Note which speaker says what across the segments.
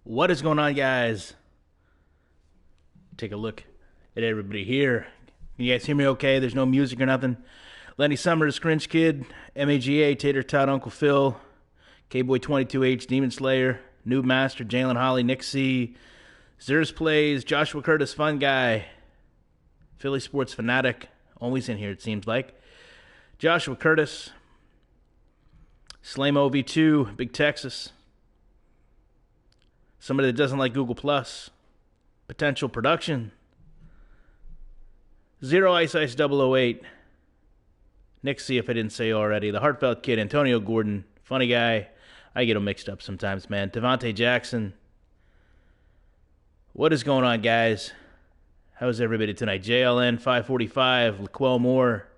Speaker 1: What is going on, guys? Take a look at everybody here. Can you guys hear me okay? There's no music or nothing. Lenny Summers, Cringe Kid, MAGA, Tater Tot, Uncle Phil, K-Boy 22H, Demon Slayer, Noob Master, Jalen Holly, Nick C, Zers Plays, Joshua Curtis, Fun Guy, Philly Sports Fanatic, always in here it seems like, Joshua Curtis, Slamo V2, Big Texas, somebody that doesn't like Google Plus, Potential Production, Zero Ice Ice 008, Nick C, if I didn't say already, The Heartfelt Kid, Antonio Gordon, Funny Guy, I get them mixed up sometimes, man, Devontae Jackson. What is going on, guys? How's everybody tonight? JLN 545, Laquel Moore.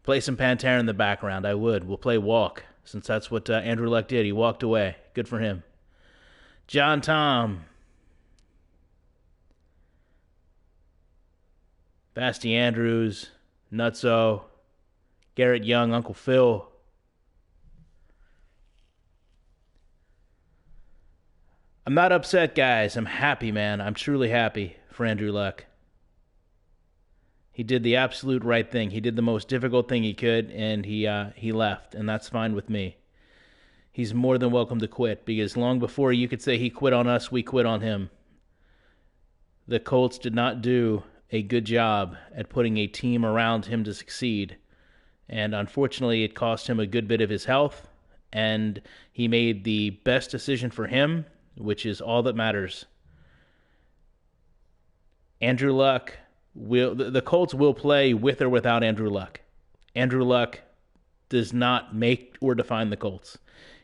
Speaker 1: Play some Pantera in the background. I would. We'll play Walk, since that's what Andrew Luck did. He walked away. Good for him. John Tom. Basti Andrews. Nutso. Garrett Young. Uncle Phil. I'm not upset, guys. I'm happy, man. I'm truly happy for Andrew Luck. He did the absolute right thing. He did the most difficult thing he could, and he left, and that's fine with me. He's more than welcome to quit, because long before you could say he quit on us, we quit on him. The Colts did not do a good job at putting a team around him to succeed, and unfortunately it cost him a good bit of his health, and he made the best decision for him, which is all that matters. Andrew Luck the Colts will play with or without Andrew Luck. Andrew Luck does not make or define the Colts.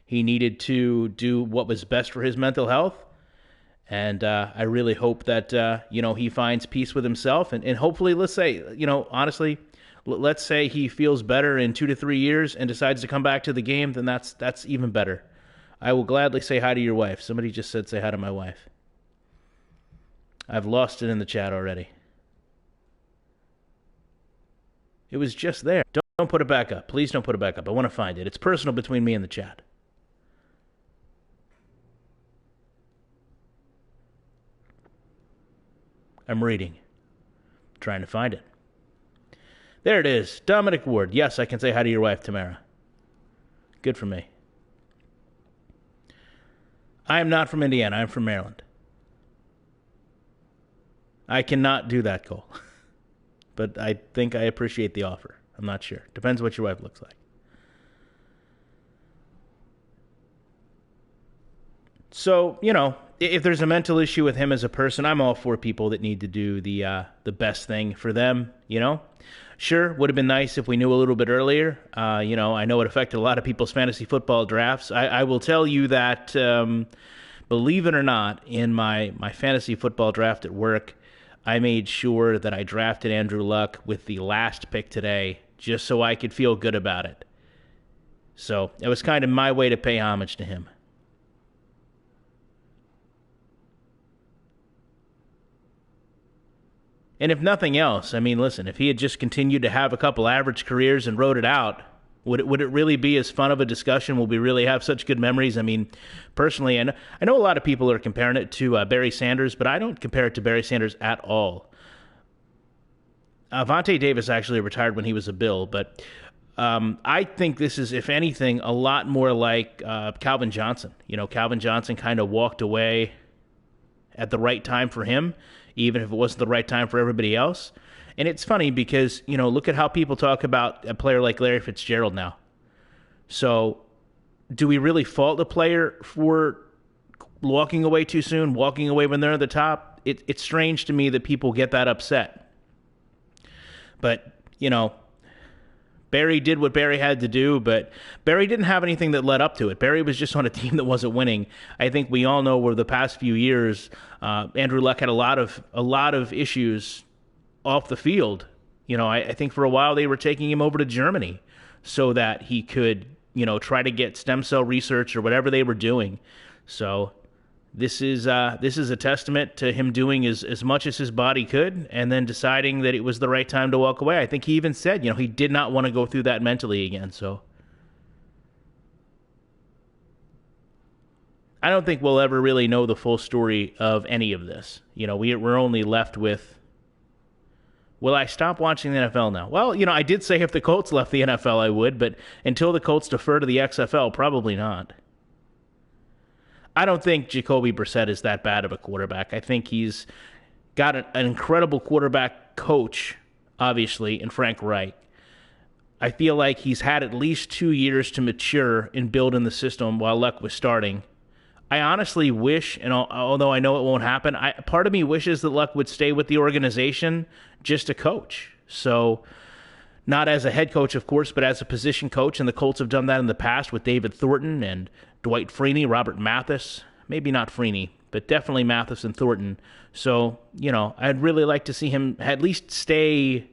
Speaker 1: He needed to do what was best for his mental health, and I really hope that he finds peace with himself, and hopefully, let's say, honestly, let's say he feels better in 2 to 3 years and decides to come back to the game, then that's even better. I will gladly say hi to your wife. Somebody just said say hi to my wife. I've lost it in the chat already. It was just there. Don't put it back up. Please don't put it back up. I want to find it. It's personal between me and the chat. I'm reading. Trying to find it. There it is. Dominic Ward. Yes, I can say hi to your wife, Tamara. Good for me. I am not from Indiana. I'm from Maryland. I cannot do that, Cole. But I think I appreciate the offer. I'm not sure. Depends what your wife looks like. So, if there's a mental issue with him as a person, I'm all for people that need to do the best thing for them, Sure, would have been nice if we knew a little bit earlier. I know it affected a lot of people's fantasy football drafts. I will tell you that, believe it or not, in my fantasy football draft at work, I made sure that I drafted Andrew Luck with the last pick today, just so I could feel good about it. So it was kind of my way to pay homage to him. And if nothing else, listen, if he had just continued to have a couple average careers and wrote it out, would it really be as fun of a discussion? Will we really have such good memories? Personally, I know a lot of people are comparing it to Barry Sanders, but I don't compare it to Barry Sanders at all. Vontae Davis actually retired when he was a Bill, but I think this is, if anything, a lot more like Calvin Johnson. Calvin Johnson kind of walked away at the right time for him, even if it wasn't the right time for everybody else. And it's funny because, look at how people talk about a player like Larry Fitzgerald now. So do we really fault a player for walking away too soon, walking away when they're at the top? It's strange to me that people get that upset. But, Barry did what Barry had to do, but Barry didn't have anything that led up to it. Barry was just on a team that wasn't winning. I think we all know over the past few years, Andrew Luck had a lot of issues off the field. I think for a while they were taking him over to Germany so that he could, try to get stem cell research or whatever they were doing. So this is a testament to him doing as much as his body could and then deciding that it was the right time to walk away. I think he even said, he did not want to go through that mentally again. So I don't think we'll ever really know the full story of any of this. We're only left with, will I stop watching the NFL now? Well, I did say if the Colts left the NFL, I would, but until the Colts defer to the XFL, probably not. I don't think Jacoby Brissett is that bad of a quarterback. I think he's got an incredible quarterback coach, obviously, in Frank Reich. I feel like he's had at least 2 years to mature and build in the system while Luck was starting. I honestly wish, and although I know it won't happen, part of me wishes that Luck would stay with the organization just to coach. So, not as a head coach, of course, but as a position coach, and the Colts have done that in the past with David Thornton and Dwight Freeney, Robert Mathis. Maybe not Freeney, but definitely Mathis and Thornton. So, I'd really like to see him at least stay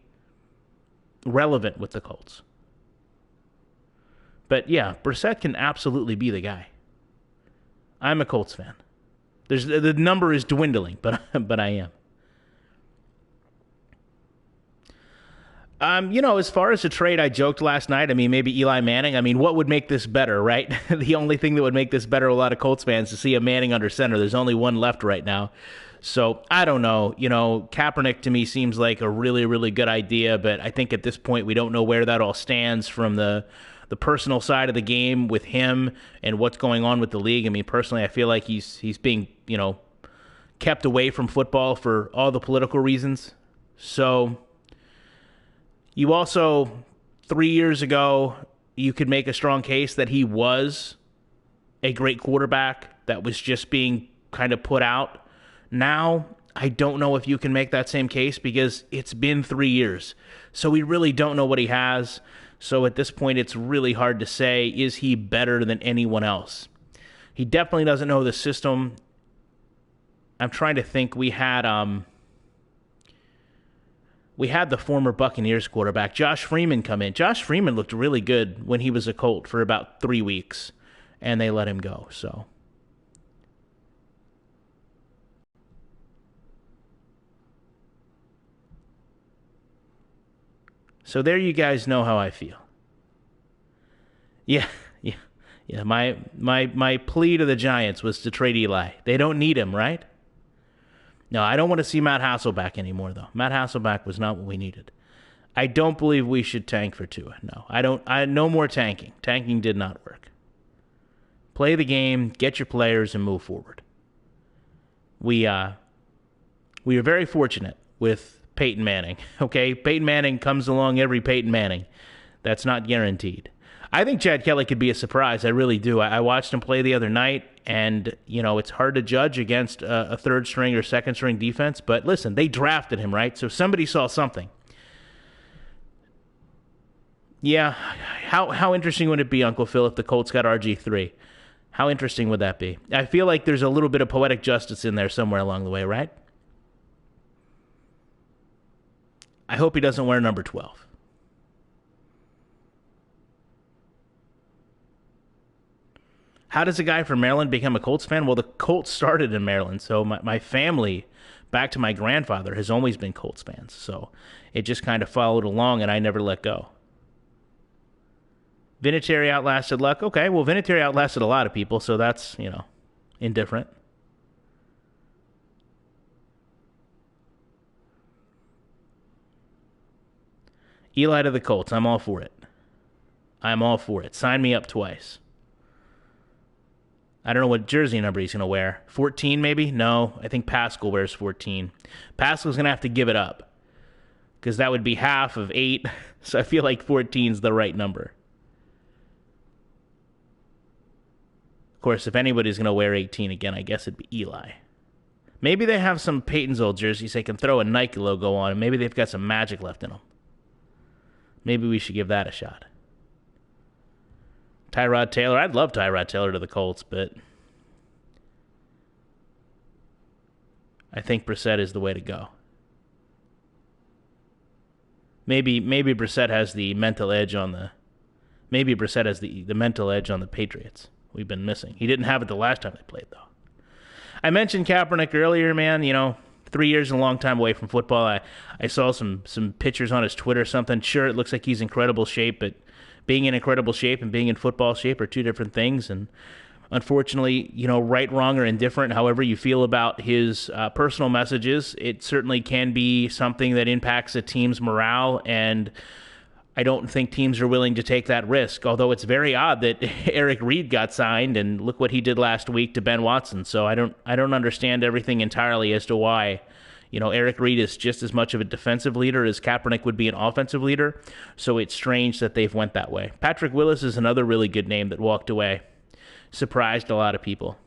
Speaker 1: relevant with the Colts. But yeah, Brissett can absolutely be the guy. I'm a Colts fan. The number is dwindling, but I am. As far as the trade, I joked last night. Maybe Eli Manning. What would make this better, right? The only thing that would make this better, a lot of Colts fans, to see a Manning under center. There's only one left right now. So, I don't know. Kaepernick to me seems like a really, really good idea, but I think at this point we don't know where that all stands from the personal side of the game with him and what's going on with the league. Personally, I feel like he's being, kept away from football for all the political reasons. So, you also, 3 years ago, you could make a strong case that he was a great quarterback that was just being kind of put out. Now, I don't know if you can make that same case because it's been 3 years. So we really don't know what he has. So at this point, it's really hard to say, is he better than anyone else? He definitely doesn't know the system. I'm trying to think. We had the former Buccaneers quarterback, Josh Freeman, come in. Josh Freeman looked really good when he was a Colt for about 3 weeks, and they let him go. So there you guys know how I feel. Yeah. My plea to the Giants was to trade Eli. They don't need him, right? No, I don't want to see Matt Hasselbeck anymore, though. Matt Hasselbeck was not what we needed. I don't believe we should tank for Tua. No, I don't. No more tanking. Tanking did not work. Play the game, get your players, and move forward. We are very fortunate with Peyton Manning. Okay, Peyton Manning comes along every Peyton Manning. That's not guaranteed. I think Chad Kelly could be a surprise. I really do. I watched him play the other night, and it's hard to judge against a third string or second string defense. But listen, they drafted him, right? So somebody saw something. Yeah, how interesting would it be, Uncle Phil, if the Colts got RG3? How interesting would that be? I feel like there's a little bit of poetic justice in there somewhere along the way, right? I hope he doesn't wear number 12. How does a guy from Maryland become a Colts fan? Well, the Colts started in Maryland, so my family, back to my grandfather, has always been Colts fans. So it just kind of followed along, and I never let go. Vinatieri outlasted Luck. Okay, well, Vinatieri outlasted a lot of people, so that's, indifferent. Eli to the Colts. I'm all for it. I'm all for it. Sign me up twice. I don't know what jersey number he's going to wear. 14 maybe? No, I think Pascal wears 14. Pascal's going to have to give it up because that would be half of 8. So I feel like 14 is the right number. Of course, if anybody's going to wear 18 again, I guess it'd be Eli. Maybe they have some Peyton's old jerseys they can throw a Nike logo on, and maybe they've got some magic left in them. Maybe we should give that a shot. Tyrod Taylor. I'd love Tyrod Taylor to the Colts, but I think Brissett is the way to go. Maybe Brissett has the mental edge on the mental edge on the Patriots. We've been missing. He didn't have it the last time they played, though. I mentioned Kaepernick earlier, man. 3 years is a long time away from football. I saw some pictures on his Twitter or something. Sure, it looks like he's in incredible shape, but being in incredible shape and being in football shape are two different things. And Unfortunately, right, wrong, or indifferent, however you feel about his personal messages, it certainly can be something that impacts a team's morale, and I don't think teams are willing to take that risk, although it's very odd that Eric Reed got signed, and look what he did last week to Ben Watson. So I don't understand everything entirely as to why. Eric Reed is just as much of a defensive leader as Kaepernick would be an offensive leader, so it's strange that they've went that way. Patrick Willis is another really good name that walked away. Surprised a lot of people.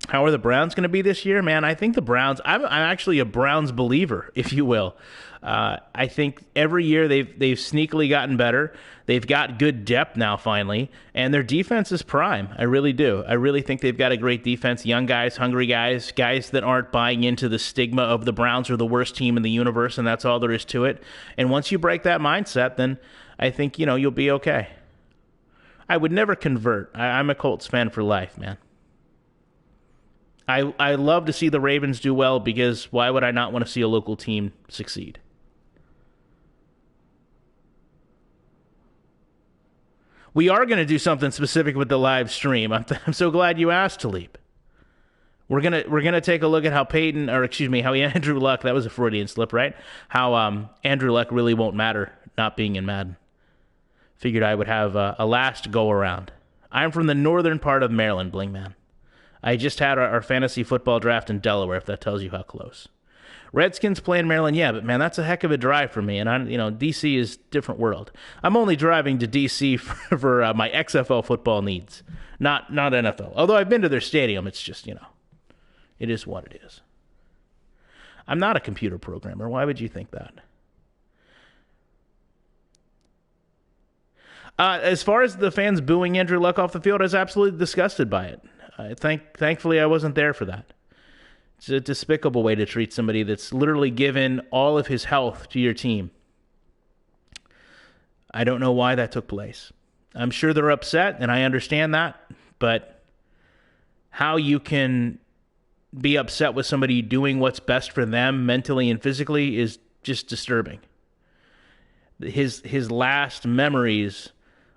Speaker 1: How are the Browns going to be this year, man? I think the Browns, I'm actually a Browns believer, if you will. I think every year they've sneakily gotten better. They've got good depth now, finally, and their defense is prime. I really do. I really think they've got a great defense. Young guys, hungry guys that aren't buying into the stigma of the Browns are the worst team in the universe, and that's all there is to it. And once you break that mindset, then I think, you'll be okay. I would never convert. I'm a Colts fan for life, man. I love to see the Ravens do well because why would I not want to see a local team succeed? We are going to do something specific with the live stream. I'm so glad you asked, Talib. We're gonna take a look at how Andrew Luck, that was a Freudian slip, right? How Andrew Luck really won't matter not being in Madden. Figured I would have a last go around. I'm from the northern part of Maryland, Bling Man. I just had our fantasy football draft in Delaware, if that tells you how close. Redskins play in Maryland, yeah, but man, that's a heck of a drive for me. And D.C. is a different world. I'm only driving to D.C. for my XFL football needs, not NFL. Although I've been to their stadium, it's just, it is what it is. I'm not a computer programmer. Why would you think that? As far as the fans booing Andrew Luck off the field, I was absolutely disgusted by it. Thankfully, I wasn't there for that. It's a despicable way to treat somebody that's literally given all of his health to your team. I don't know why that took place. I'm sure they're upset, and I understand that, but how you can be upset with somebody doing what's best for them mentally and physically is just disturbing. His last memories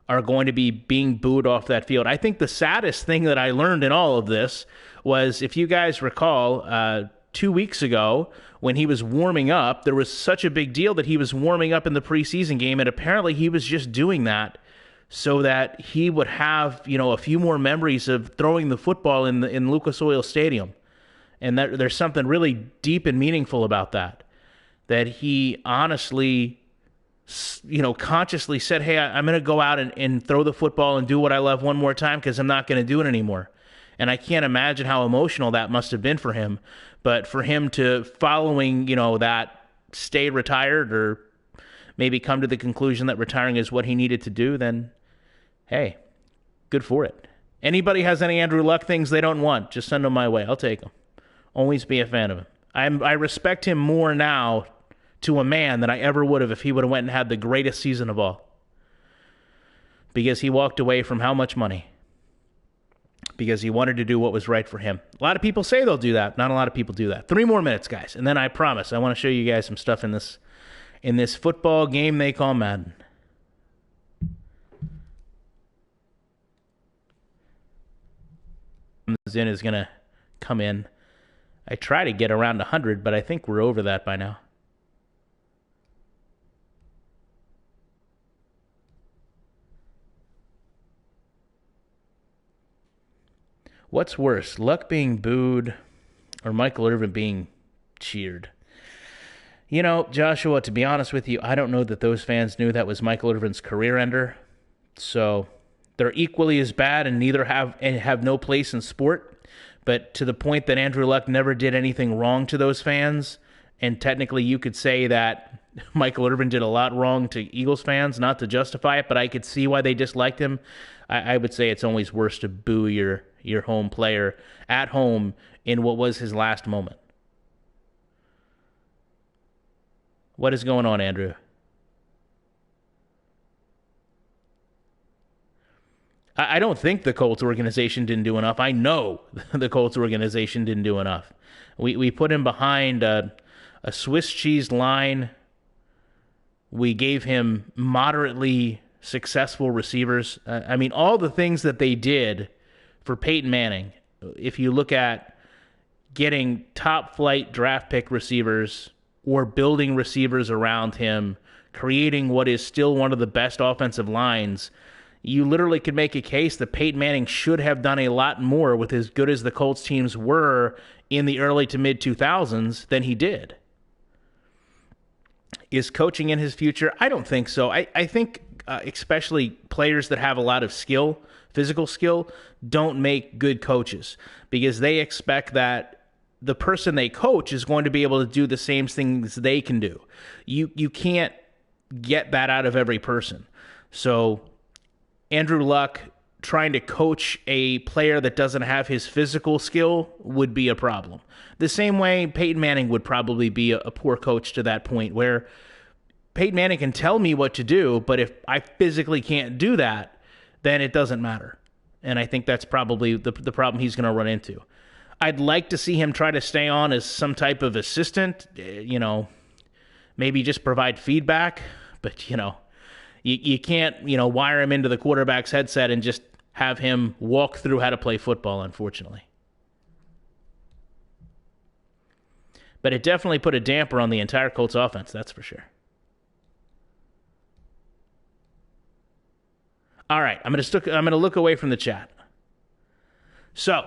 Speaker 1: are going to be being booed off that field. I think the saddest thing that I learned in all of this was, if you guys recall, 2 weeks ago when he was warming up, there was such a big deal that he was warming up in the preseason game, and apparently he was just doing that so that he would have, a few more memories of throwing the football in Lucas Oil Stadium. And there's something really deep and meaningful about that he honestly, consciously said, hey, I'm going to go out and throw the football and do what I love one more time because I'm not going to do it anymore. And I can't imagine how emotional that must have been for him. But for him to, following, that, stay retired or maybe come to the conclusion that retiring is what he needed to do, then, hey, good for it. Anybody has any Andrew Luck things they don't want, just send them my way. I'll take them. Always be a fan of him. I respect him more now to a man than I ever would have if he would have went and had the greatest season of all. Because he walked away from how much money? Because he wanted to do what was right for him. A lot of people say they'll do that. Not a lot of people do that. 3 more minutes, guys, and then I promise I want to show you guys some stuff in this football game they call Madden. Zin is going to come in. I try to get around 100, but I think we're over that by now. What's worse, Luck being booed or Michael Irvin being cheered? Joshua, to be honest with you, I don't know that those fans knew that was Michael Irvin's career ender. So they're equally as bad and neither have no place in sport. But to the point that Andrew Luck never did anything wrong to those fans, and technically you could say that Michael Irvin did a lot wrong to Eagles fans, not to justify it, but I could see why they disliked him. I would say it's always worse to boo your home player at home in what was his last moment. What is going on, Andrew? I don't think the Colts organization didn't do enough. I know the Colts organization didn't do enough. We put him behind a Swiss cheese line. We gave him moderately successful receivers. All the things that they did for Peyton Manning, if you look at getting top flight draft pick receivers or building receivers around him, creating what is still one of the best offensive lines, you literally could make a case that Peyton Manning should have done a lot more with as good as the Colts teams were in the early to mid 2000s than he did. Is coaching in his future? I don't think so. I think especially players that have a lot of skill, physical skill, don't make good coaches because they expect that the person they coach is going to be able to do the same things they can do. You can't get that out of every person. So Andrew Luck trying to coach a player that doesn't have his physical skill would be a problem. The same way Peyton Manning would probably be a poor coach to that point, where Peyton Manning can tell me what to do, but if I physically can't do that, then it doesn't matter. And I think that's probably the problem he's going to run into. I'd like to see him try to stay on as some type of assistant, maybe just provide feedback, but, you can't, wire him into the quarterback's headset and just have him walk through how to play football, unfortunately. But it definitely put a damper on the entire Colts offense, that's for sure. All right, I'm going to look away from the chat. So,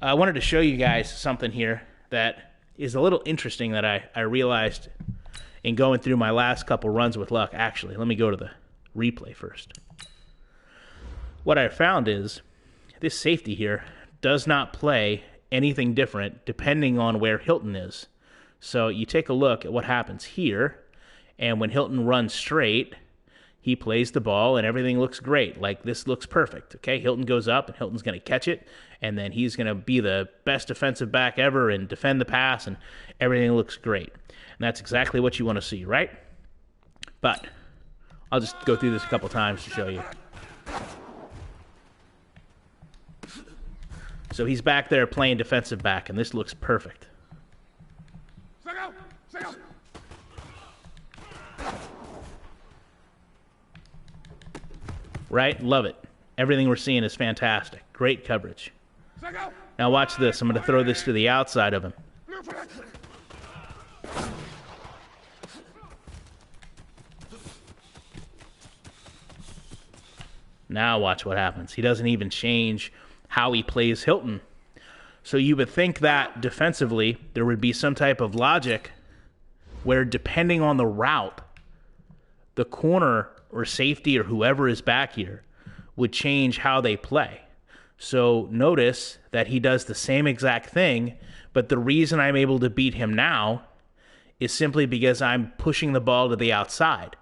Speaker 1: I wanted to show you guys something here that is a little interesting that I realized in going through my last couple runs with Luck. Actually, let me go to the replay first. What I found is this safety here does not play anything different depending on where Hilton is. So you take a look at what happens here, and when Hilton runs straight, he plays the ball and everything looks great. Like, this looks perfect. Okay, Hilton goes up and Hilton's going to catch it, and then he's going to be the best defensive back ever and defend the pass, and everything looks great. And that's exactly what you want to see, right? But I'll just go through this a couple times to show you. So he's back there playing defensive back, and this looks perfect. Right? Love it. Everything we're seeing is fantastic. Great coverage. Now watch this. I'm going to throw this to the outside of him. Now watch what happens. He doesn't even change how he plays Hilton. So you would think that defensively there would be some type of logic where, depending on the route, the corner or safety or whoever is back here would change how they play. So notice that he does the same exact thing, but the reason I'm able to beat him now is simply because I'm pushing the ball to the outside.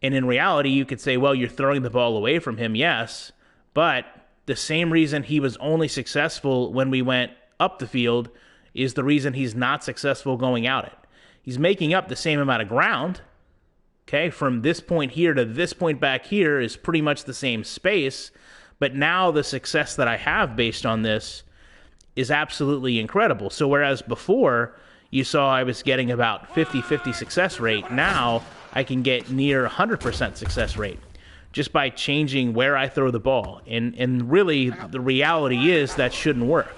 Speaker 1: And in reality, you could say, well, you're throwing the ball away from him, yes, but the same reason he was only successful when we went up the field is the reason he's not successful going out it. He's making up the same amount of ground. Okay, from this point here to this point back here is pretty much the same space, but now the success that I have based on this is absolutely incredible. So whereas before you saw I was getting about 50-50 success rate, now I can get near 100% success rate just by changing where I throw the ball. And really, the reality is that shouldn't work.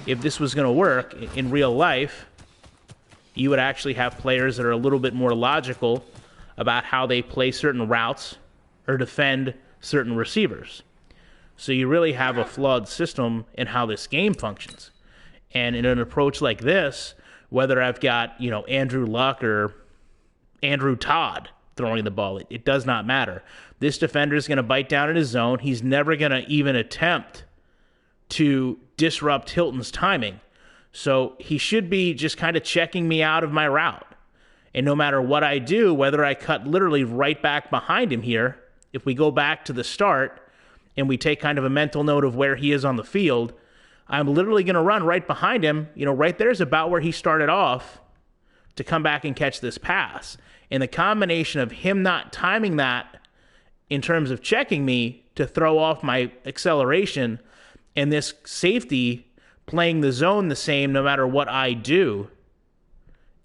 Speaker 1: If this was going to work in real life, you would actually have players that are a little bit more logical about how they play certain routes or defend certain receivers. So you really have a flawed system in how this game functions. And in an approach like this, whether I've got, Andrew Luck or Andrew Todd throwing the ball, it does not matter. This defender is going to bite down in his zone. He's never going to even attempt to disrupt Hilton's timing. So he should be just kind of checking me out of my route. And no matter what I do, whether I cut literally right back behind him here, if we go back to the start and we take kind of a mental note of where he is on the field, I'm literally going to run right behind him. Right there's about where he started off to come back and catch this pass. And the combination of him not timing that in terms of checking me to throw off my acceleration and this safety playing the zone the same no matter what I do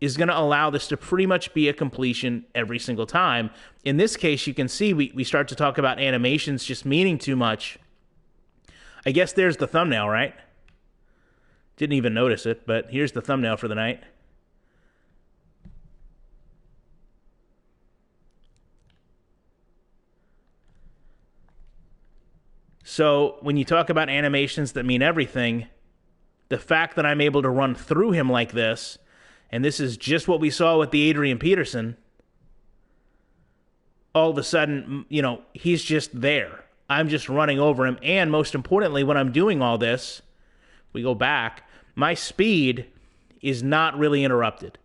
Speaker 1: is going to allow this to pretty much be a completion every single time. In this case, you can see we start to talk about animations just meaning too much. I guess there's the thumbnail, right? Didn't even notice it, but here's the thumbnail for the night. So when you talk about animations that mean everything, the fact that I'm able to run through him like this, and this is just what we saw with the Adrian Peterson, all of a sudden, you know, he's just there. I'm just running over him. And most importantly, when I'm doing all this, we go back, my speed is not really interrupted.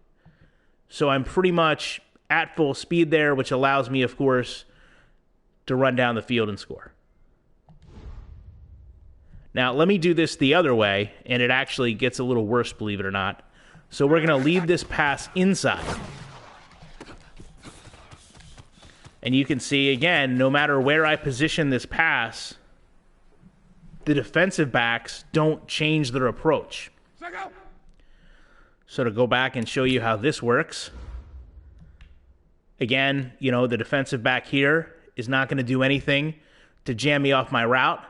Speaker 1: So I'm pretty much at full speed there, which allows me, of course, to run down the field and score. Now, let me do this the other way, and it actually gets a little worse, believe it or not. So we're going to leave this pass inside. And you can see, again, no matter where I position this pass, the defensive backs don't change their approach. So to go back and show you how this works, again, you know, the defensive back here is not going to do anything to jam me off my route.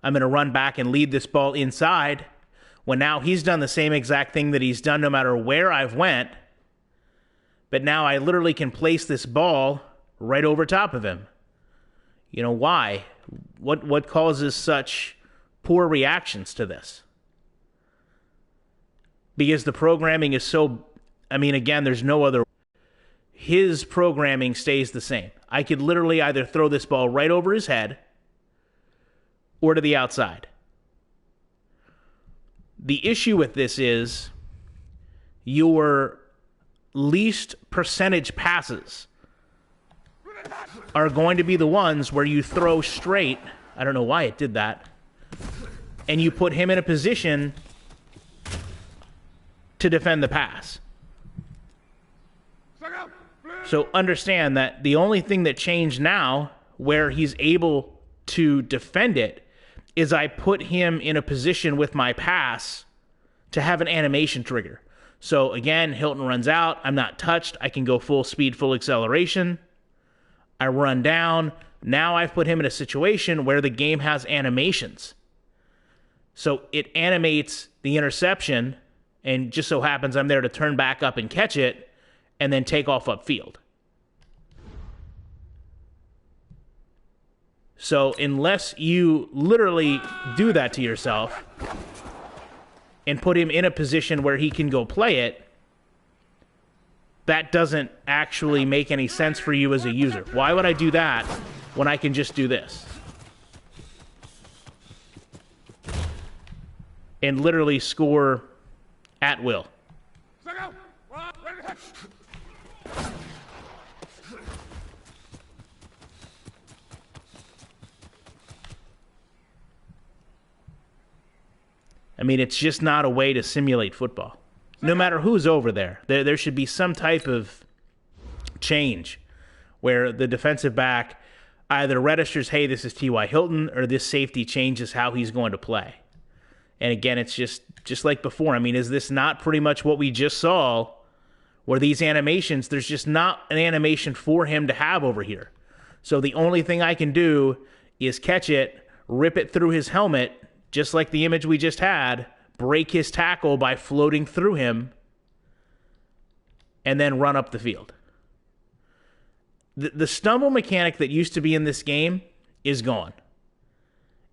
Speaker 1: I'm going to run back and lead this ball inside, when now he's done the same exact thing that he's done no matter where I've went. But now I literally can place this ball right over top of him. You know, why? What causes such poor reactions to this? Because the programming is so, I mean, again, there's no other. His programming stays the same. I could literally either throw this ball right over his head or to the outside. The issue with this is your least percentage passes are going to be the ones where you throw straight. I don't know why it did that. And you put him in a position to defend the pass. So understand that the only thing that changed now, where he's able to defend it, is I put him in a position with my pass to have an animation trigger. So again, Hilton runs out. I'm not touched. I can go full speed, full acceleration. I run down. Now I've put him in a situation where the game has animations. So it animates the interception, and just so happens I'm there to turn back up and catch it, and then take off upfield. So unless you literally do that to yourself and put him in a position where he can go play it, that doesn't actually make any sense for you as a user. Why would I do that when I can just do this? And literally score at will. I mean, it's just not a way to simulate football. No matter who's over there, there should be some type of change where the defensive back either registers, hey, this is T.Y. Hilton, or this safety changes how he's going to play. And again, it's just like before. I mean, is this not pretty much what we just saw, where these animations, there's just not an animation for him to have over here. So the only thing I can do is catch it, rip it through his helmet, just like the image we just had, break his tackle by floating through him, and then run up the field. The stumble mechanic that used to be in this game is gone.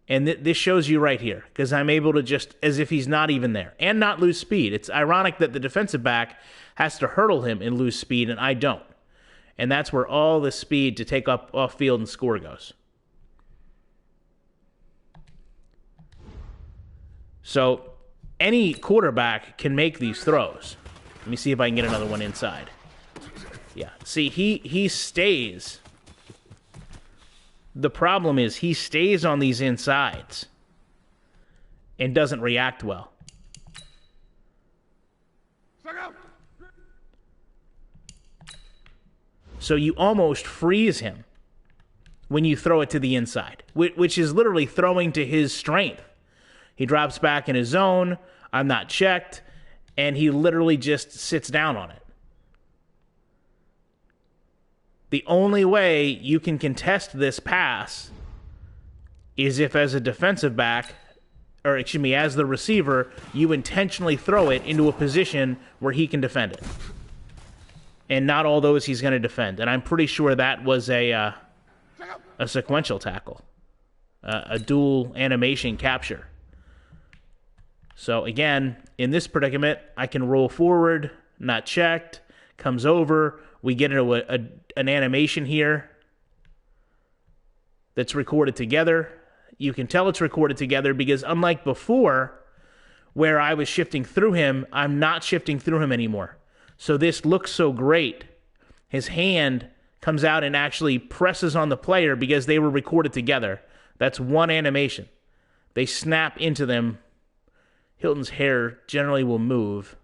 Speaker 1: And this shows you right here, because I'm able to just, as if he's not even there, and not lose speed. It's ironic that the defensive back has to hurdle him and lose speed, and I don't. And that's where all the speed to take up off field and score goes. So any quarterback can make these throws. Let me see if I can get another one inside. Yeah, see, he stays. The problem is he stays on these insides and doesn't react well. So you almost freeze him when you throw it to the inside, which is literally throwing to his strength. He drops back in his zone, I'm not checked, and he literally just sits down on it. The only way you can contest this pass is if, as a defensive back, or excuse me, as the receiver, you intentionally throw it into a position where he can defend it. And not all those he's going to defend. And I'm pretty sure that was a sequential tackle. A dual animation capture. So again, in this predicament, I can roll forward, not checked, comes over, we get into an animation here that's recorded together. You can tell it's recorded together because unlike before, where I was shifting through him, I'm not shifting through him anymore. So this looks so great. His hand comes out and actually presses on the player because they were recorded together. That's one animation. They snap into them. Hilton's hair generally will move.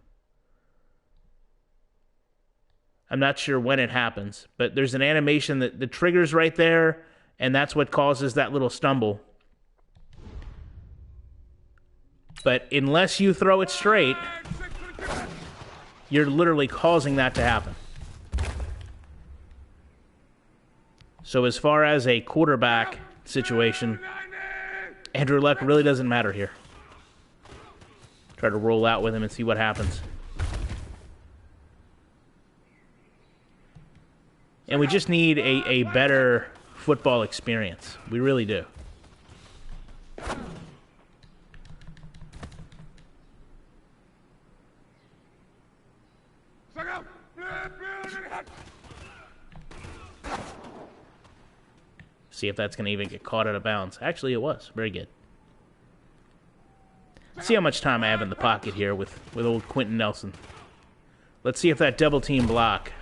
Speaker 1: I'm not sure when it happens, but there's an animation that the trigger's right there, and that's what causes that little stumble. But unless you throw it straight, you're literally causing that to happen. So as far as a quarterback situation, Andrew Luck really doesn't matter here. Try to roll out with him and see what happens. And we just need a better football experience. We really do. See if that's going to even get caught out of bounds. Actually, it was. Very good. See how much time I have in the pocket here with old Quentin Nelson. Let's see if that double team block.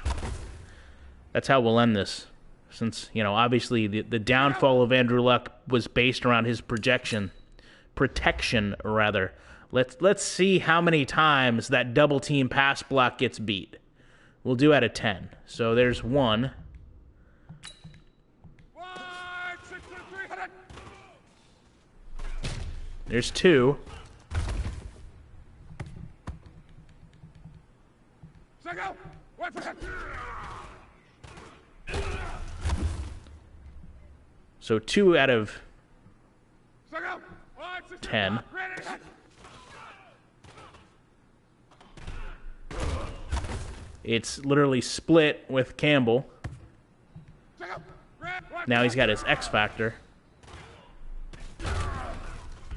Speaker 1: That's how we'll end this. Since, you know, obviously the downfall of Andrew Luck was based around his protection, rather. Let's see how many times that double team pass block gets beat. We'll do out of 10. So there's 1. There's 2. So 2 out of 10. It's literally split with Campbell. Now he's got his X Factor.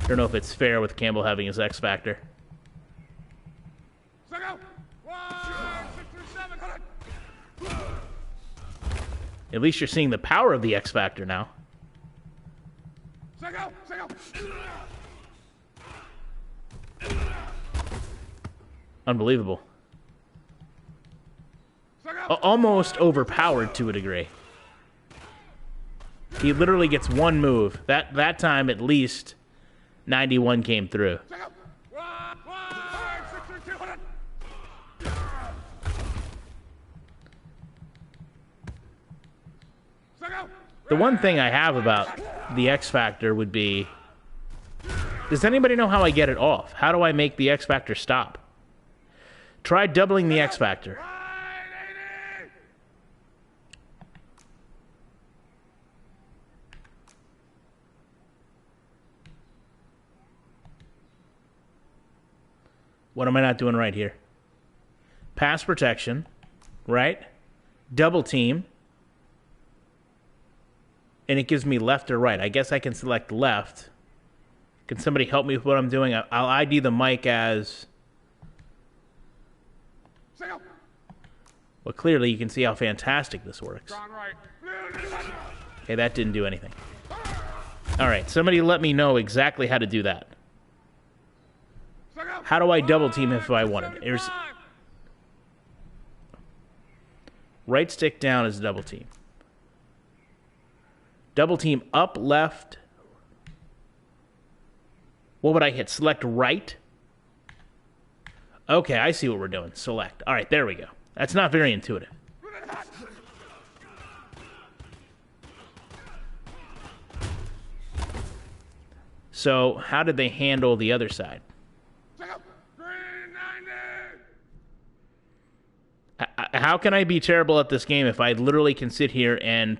Speaker 1: Don't know if it's fair with Campbell having his X Factor. At least you're seeing the power of the X Factor now. Unbelievable. Almost overpowered to a degree. He literally gets one move. That time, at least, 91 came through. The one thing I have about the X Factor would be, does anybody know how I get it off? How do I make the X Factor stop? Try doubling the X Factor. What am I not doing right here? Pass protection, right? Double team. And it gives me left or right. I guess I can select left. Can somebody help me with what I'm doing? I'll ID the mic as... Well, clearly you can see how fantastic this works. Okay, that didn't do anything. All right, somebody let me know exactly how to do that. How do I double team if I wanted? There's right stick down is double team. Double team up, left. What would I hit? Select right? Okay, I see what we're doing. Select. All right, there we go. That's not very intuitive. So, how did they handle the other side? How can I be terrible at this game if I literally can sit here and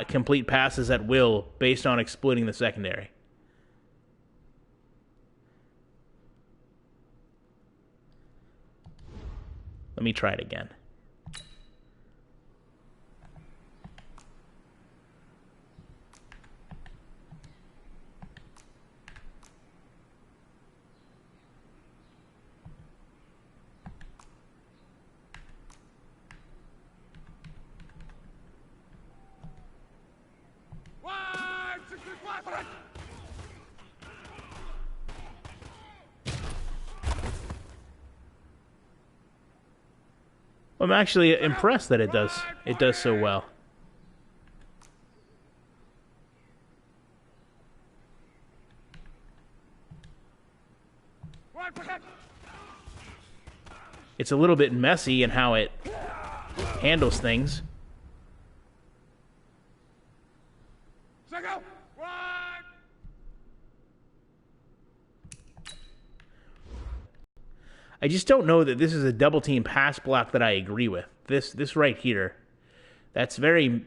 Speaker 1: complete passes at will based on exploiting the secondary? Let me try it again. I'm actually impressed that it does so well. It's a little bit messy in how it handles things. I just don't know that this is a double team pass block that I agree with. This right here, that's very,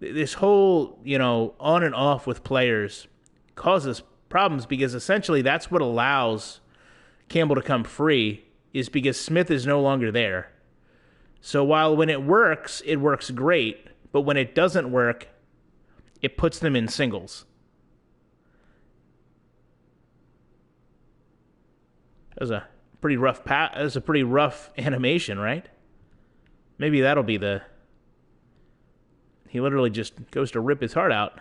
Speaker 1: this whole, you know, on and off with players causes problems because essentially that's what allows Campbell to come free, is because Smith is no longer there. So while when it works great, but when it doesn't work, it puts them in singles. That was a pretty rough that was a pretty rough animation, right? Maybe that'll be the... He literally just goes to rip his heart out.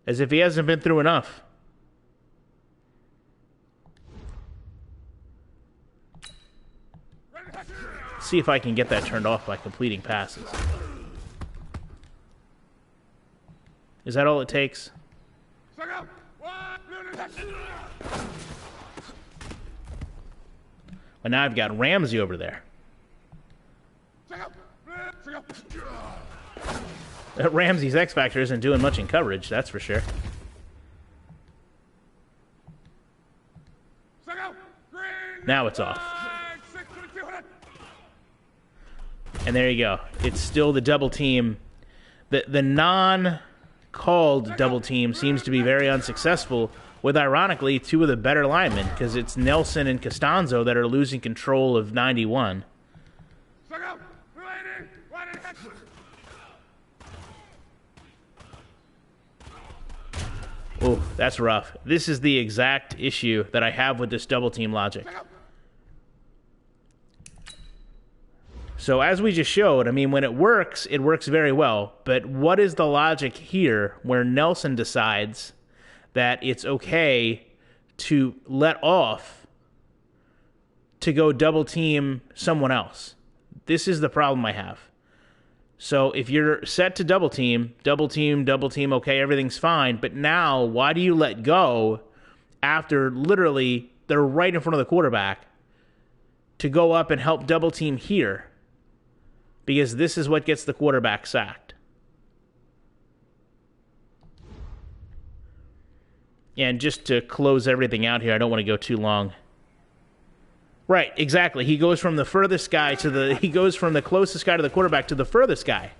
Speaker 1: As if he hasn't been through enough. See if I can get that turned off by completing passes. Is that all it takes? But now I've got Ramsey over there. Ramsey's X Factor isn't doing much in coverage, that's for sure. Now it's off. And there you go. It's still the double team. The non-called double team seems to be very unsuccessful with, ironically, two of the better linemen, because it's Nelson and Costanzo that are losing control of 91. Oh, that's rough. This is the exact issue that I have with this double team logic. So as we just showed, I mean, when it works very well. But what is the logic here where Nelson decides that it's okay to let off to go double team someone else? This is the problem I have. So if you're set to double team, okay, everything's fine. But now, why do you let go after literally they're right in front of the quarterback to go up and help double team here? Because this is what gets the quarterback sacked. And just to close everything out here, I don't want to go too long. Right, exactly. He goes from the furthest guy he goes from the closest guy to the quarterback to the furthest guy.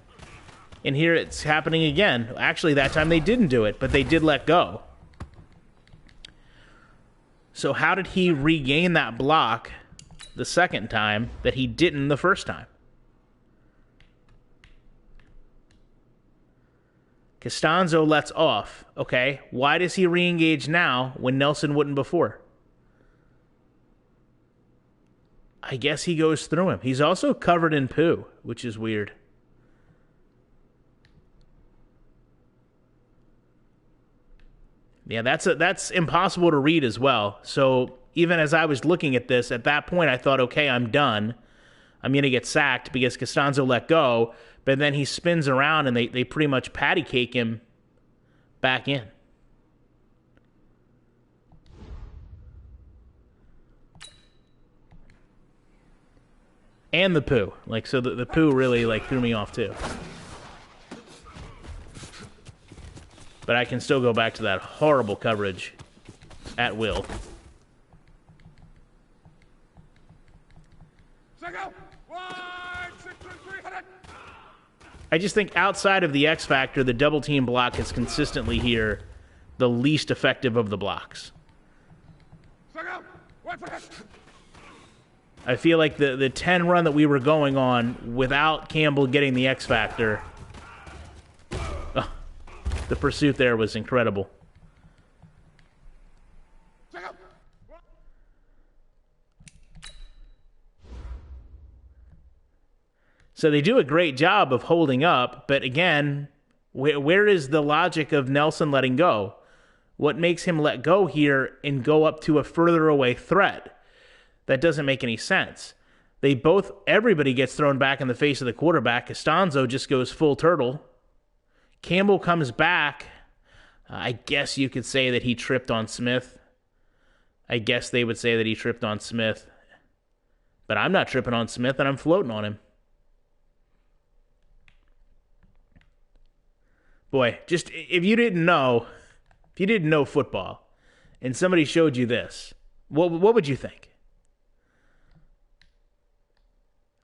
Speaker 1: And here it's happening again. Actually, that time they didn't do it, but they did let go. So how did he regain that block the second time that he didn't the first time? Costanzo lets off. Okay, why does he re-engage now when Nelson wouldn't before? I guess he goes through him. He's also covered in poo, which is weird. Yeah, that's impossible to read as well. So even as I was looking at this, at that point I thought, okay, I'm done. I'm going to get sacked because Costanzo let go. But then he spins around and they pretty much patty cake him back in. And the poo. Like, so the poo really, like, threw me off, too. But I can still go back to that horrible coverage at will. I just think outside of the X Factor, the double team block is consistently here the least effective of the blocks. I feel like the 10 run that we were going on without Campbell getting the X Factor, the pursuit there was incredible. So they do a great job of holding up, but again, where is the logic of Nelson letting go? What makes him let go here and go up to a further away threat? That doesn't make any sense. Everybody gets thrown back in the face of the quarterback. Costanzo just goes full turtle. Campbell comes back. I guess you could say that he tripped on Smith. I guess they would say that he tripped on Smith. But I'm not tripping on Smith, and I'm floating on him. Boy, just if you didn't know football, and somebody showed you this, what would you think?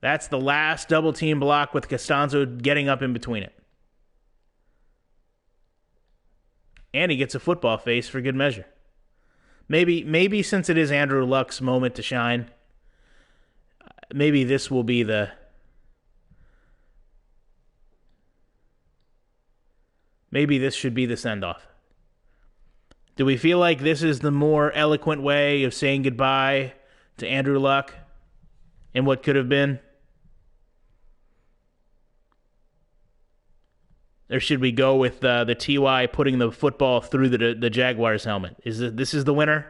Speaker 1: That's the last double team block with Costanzo getting up in between it. And he gets a football face for good measure. Maybe since it is Andrew Luck's moment to shine, maybe this will be maybe this should be the send-off. Do we feel like this is the more eloquent way of saying goodbye to Andrew Luck and what could have been? Or should we go with the TY putting the football through the Jaguars helmet? This is the winner?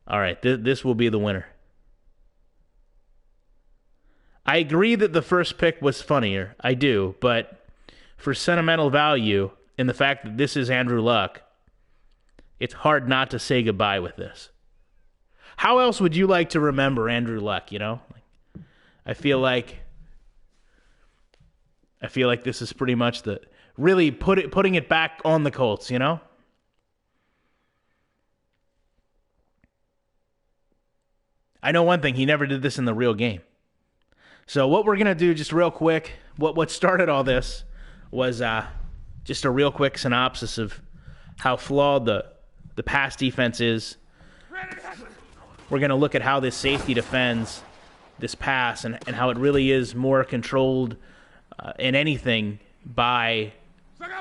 Speaker 1: All right, this will be the winner. I agree that the first pick was funnier. I do, but for sentimental value in the fact that this is Andrew Luck, it's hard not to say goodbye with this. How else would you like to remember Andrew Luck, you know? I feel like this is pretty much really putting it back on the Colts, you know? I know one thing, he never did this in the real game. So what we're going to do just real quick, what started all this was just a real quick synopsis of how flawed the pass defense is. We're going to look at how this safety defends this pass and how it really is more controlled in anything by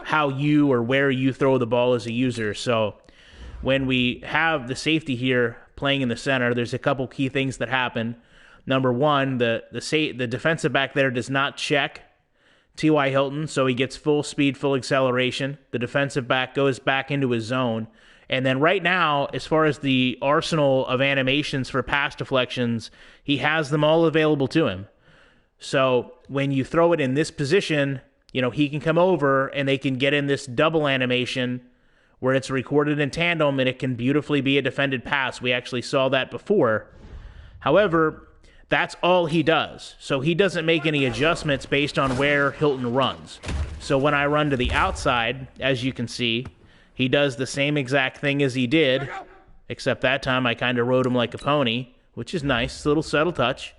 Speaker 1: how you or where you throw the ball as a user. So when we have the safety here playing in the center, there's a couple key things that happen. Number one, the defensive back there does not check T.Y. Hilton, so he gets full speed, full acceleration. The defensive back goes back into his zone. And then right now, as far as the arsenal of animations for pass deflections, he has them all available to him. So when you throw it in this position, you know, he can come over and they can get in this double animation where it's recorded in tandem and it can beautifully be a defended pass. We actually saw that before. However, that's all he does. So he doesn't make any adjustments based on where Hilton runs. So when I run to the outside, as you can see, he does the same exact thing as he did, except that time I kind of rode him like a pony, which is nice, a little subtle touch.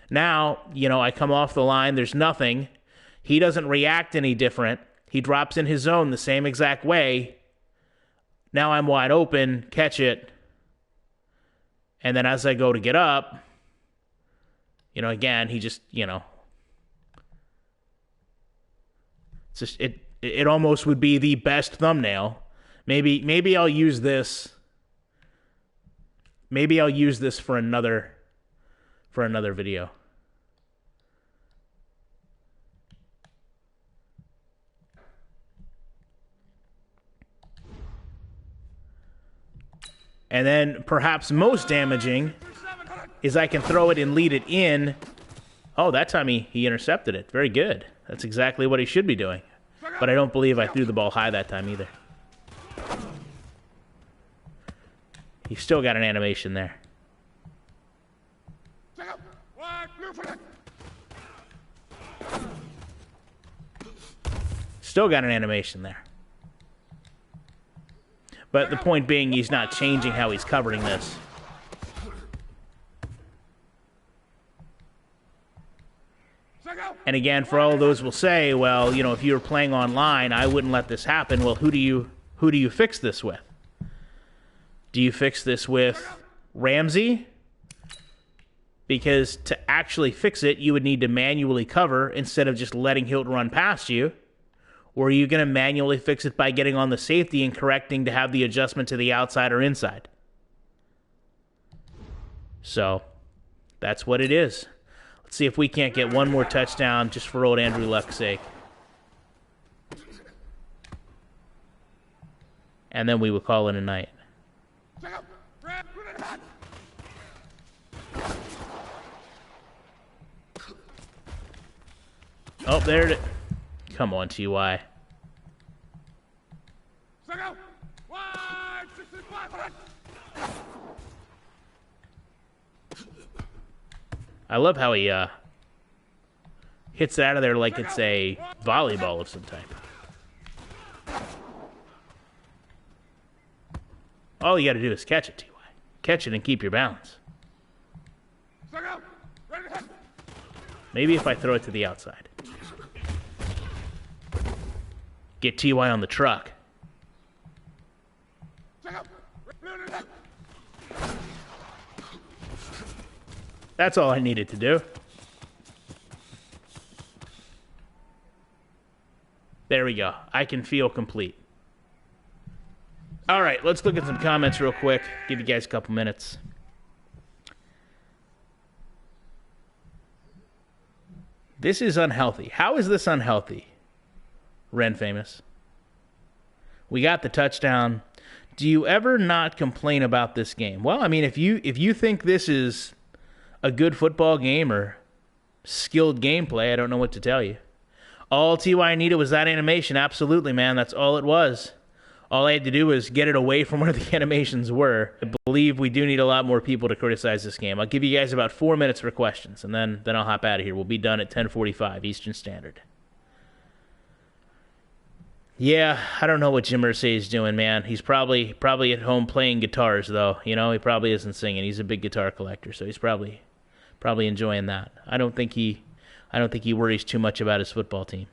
Speaker 1: Now, you know, I come off the line, there's nothing. He doesn't react any different. He drops in his zone the same exact way. Now I'm wide open, catch it. And then as I go to get up, you know, again, he just, you know, it's just, it almost would be the best thumbnail. Maybe I'll use this. Maybe I'll use this for another video. And then perhaps most damaging is I can throw it and lead it in. Oh, that time he intercepted it. Very good. That's exactly what he should be doing. But I don't believe I threw the ball high that time either. He's still got an animation there. Still got an animation there. But the point being, he's not changing how he's covering this. And again, for all of those will say, well, you know, if you were playing online, I wouldn't let this happen. Well, who do you fix this with? Do you fix this with Ramsey? Because to actually fix it, you would need to manually cover instead of just letting Hilton run past you. Or are you going to manually fix it by getting on the safety and correcting to have the adjustment to the outside or inside? So, that's what it is. Let's see if we can't get one more touchdown just for old Andrew Luck's sake. And then we will call it a night. Oh, there it is. Come on, TY. I love how he hits it out of there like it's a volleyball of some type. All you got to do is catch it, TY. Catch it and keep your balance. Maybe if I throw it to the outside. Get TY on the truck. That's all I needed to do. There we go. I can feel complete. All right, let's look at some comments real quick. Give you guys a couple minutes. This is unhealthy. How is this unhealthy? Ren Famous. We got the touchdown. Do you ever not complain about this game? Well, I mean, if you think this is a good football game or skilled gameplay, I don't know what to tell you. All TY needed was that animation. Absolutely, man. That's all it was. All I had to do was get it away from where the animations were. I believe we do need a lot more people to criticize this game. I'll give you guys about 4 minutes for questions, and then I'll hop out of here. We'll be done at 10:45 Eastern Standard. Yeah, I don't know what Jim Irsay is doing, man. He's probably at home playing guitars, though. You know, he probably isn't singing. He's a big guitar collector, so he's probably enjoying that. I don't think he worries too much about his football team.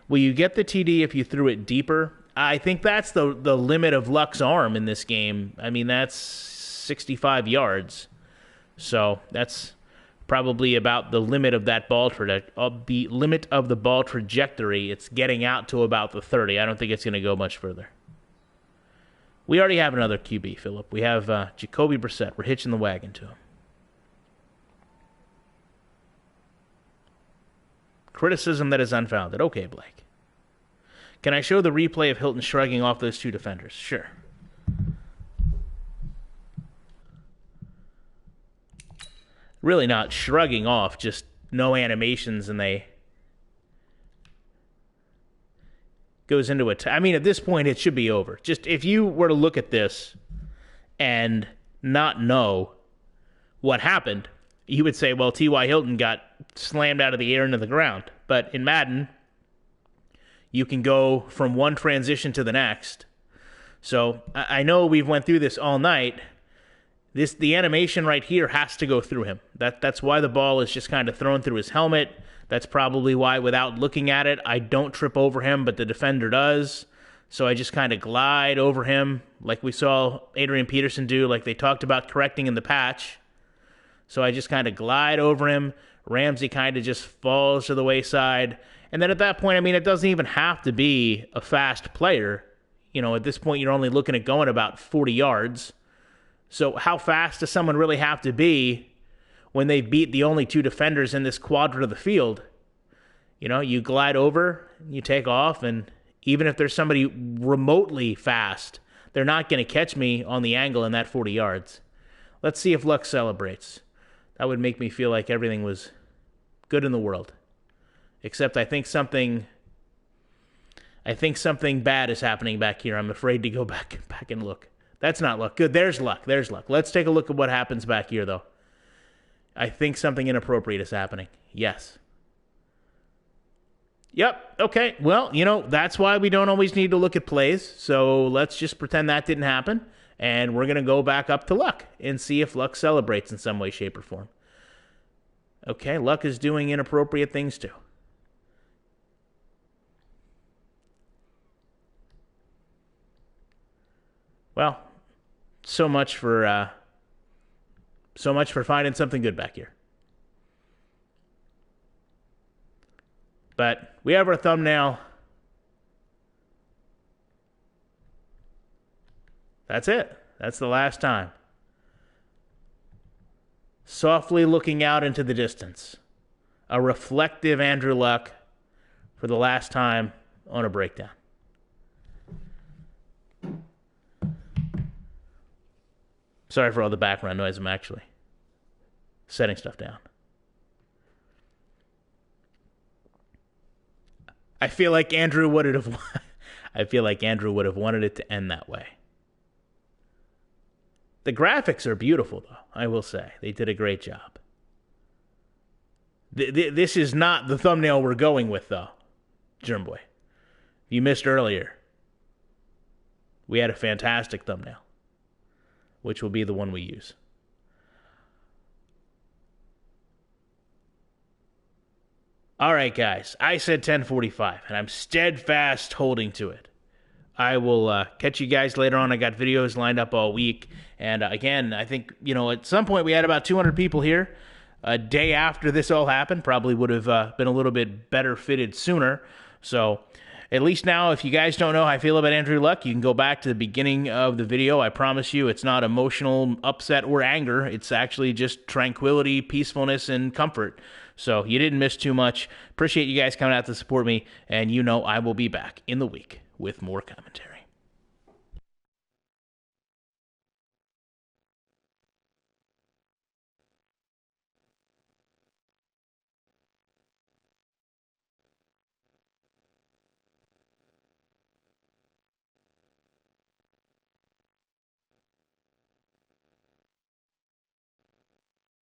Speaker 1: Will you get the TD if you threw it deeper? I think that's the limit of Luck's arm in this game. I mean, that's 65 yards. So that's probably about the limit of that ball the limit of the ball trajectory. It's getting out to about the 30. I don't think it's going to go much further. We already have another QB, Philip. We have Jacoby Brissett. We're hitching the wagon to him. Criticism that is unfounded. Okay, Blake. Can I show the replay of Hilton shrugging off those two defenders? Sure. Really not shrugging off, just no animations, and they goes into it. I mean, at this point, it should be over. Just if you were to look at this and not know what happened, you would say, well, T.Y. Hilton got slammed out of the air into the ground. But in Madden, you can go from one transition to the next. So I know we've went through this all night. The animation right here has to go through him. That's why the ball is just kind of thrown through his helmet. That's probably why, without looking at it, I don't trip over him, but the defender does. So I just kind of glide over him like we saw Adrian Peterson do, like they talked about correcting in the patch. So I just kind of glide over him. Ramsey kind of just falls to the wayside. And then at that point, I mean, it doesn't even have to be a fast player. You know, at this point, you're only looking at going about 40 yards. So how fast does someone really have to be when they beat the only two defenders in this quadrant of the field? You know, you glide over, you take off, and even if there's somebody remotely fast, they're not going to catch me on the angle in that 40 yards. Let's see if Luck celebrates. That would make me feel like everything was good in the world. Except I think something bad is happening back here. I'm afraid to go back and look. That's not Luck. Good. There's Luck. Let's take a look at what happens back here, though. I think something inappropriate is happening. Yes. Yep. Okay. Well, you know, that's why we don't always need to look at plays. So let's just pretend that didn't happen. And we're going to go back up to Luck and see if Luck celebrates in some way, shape, or form. Okay. Luck is doing inappropriate things too. Well, so much for finding something good back here. But we have our thumbnail. That's it. That's the last time. Softly looking out into the distance. A reflective Andrew Luck for the last time on a breakdown. Sorry for all the background noise. I'm actually setting stuff down. I feel like Andrew would have wanted it to end that way. The graphics are beautiful, though, I will say. They did a great job. This is not the thumbnail we're going with, though, Germ Boy. You missed earlier. We had a fantastic thumbnail, which will be the one we use. All right, guys. I said 10:45, and I'm steadfast holding to it. I will catch you guys later on. I got videos lined up all week. And again, I think, at some point we had about 200 people here. A day after this all happened, probably would have been a little bit better fitted sooner. So at least now, if you guys don't know how I feel about Andrew Luck, you can go back to the beginning of the video. I promise you it's not emotional upset or anger. It's actually just tranquility, peacefulness, and comfort. So you didn't miss too much. Appreciate you guys coming out to support me. And I will be back in the week with more commentary.